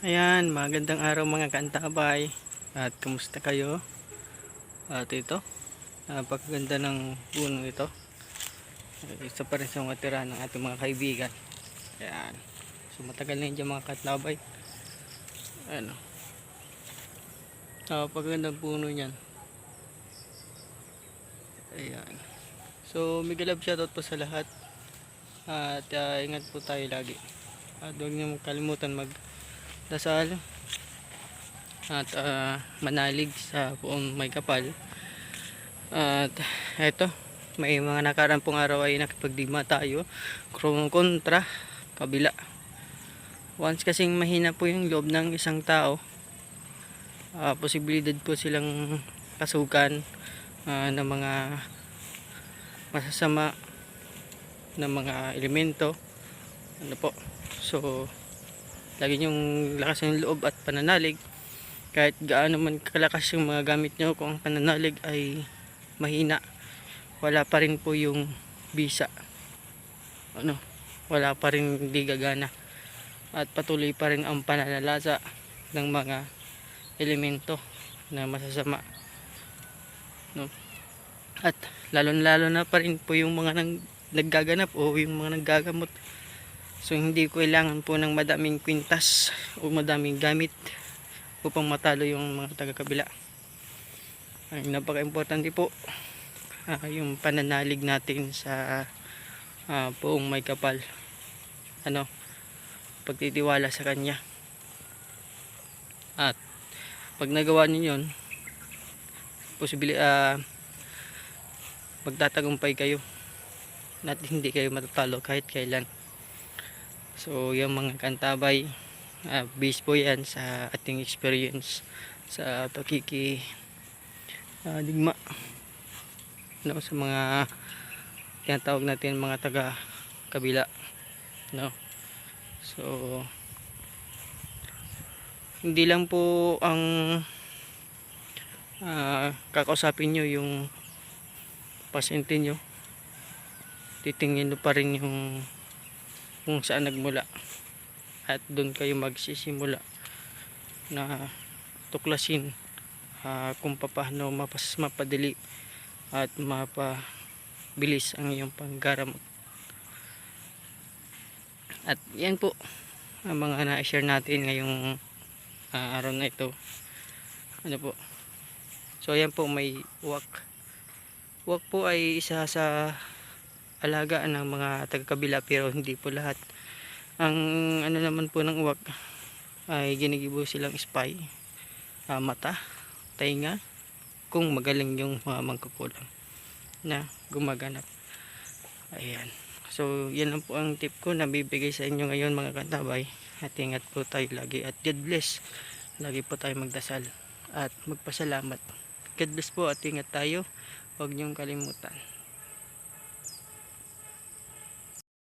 Ayan, magandang araw mga kaantabay. At kumusta kayo? At ito, napakaganda ng puno ito. Isa pa rin sa mga tira ng ating mga kaibigan. Ayan. So matagal na yun dyan mga kaantabay. Ano, napakagandang puno niyan. Ayan. So mega love shoutout po sa lahat. At ingat po tayo lagi. At huwag niyo kalimutan magdasal at manalig sa buong may kapal. At eto, may mga nakaraan pong araw ay nakipagdigma tayo kontra kabila. Once kasing mahina po yung loob ng isang tao, posibilidad po silang kasukan ng mga masasama ng mga elemento. Ano po, so lagi yung lakas ng loob at pananalig. Kahit gaano man kalakas yung mga gamit nyo, kung ang pananalig ay mahina, wala pa rin po yung bisa. Wala pa rin, hindi gagana. At patuloy pa rin ang pananalasa ng mga elemento na masasama. At lalo na pa rin po yung mga naggaganap o yung mga naggagamot. So hindi kailangan po ng madaming kwintas o madaming gamit upang matalo yung mga taga-kabila. Ay napaka-importante po yung pananalig natin sa buong may kapal. Pagtitiwala sa kanya. At pag nagawa niyo yun, magtatagumpay kayo at hindi kayo matatalo kahit kailan. So yung mga kantabay, based po yan sa ating experience sa digma, sa mga tinatawag natin mga taga kabila. So hindi lang po ang kakausapin nyo yung pasyente nyo, titingin nyo pa rin yung kung saan nagmula, at doon kayo magsisimula na tuklasin kung paano mapadali at mapabilis ang iyong panggaramot. At yan po ang mga na-share natin ngayong araw na ito. So yan po, may uwak po ay isa sa alagaan ng mga taga-kabila, pero hindi po lahat. Ang naman po ng uwak ay ginigibo silang spy, mata, tainga, kung magaling yung mga mangkukulam na gumaganap. Ayan. So yan lang po ang tip ko na bibigay sa inyo ngayon mga kantabay. At ingat po tayo lagi at God bless. Lagi po tayo magdasal at magpasalamat. God bless po at ingat tayo. Huwag niyong kalimutan.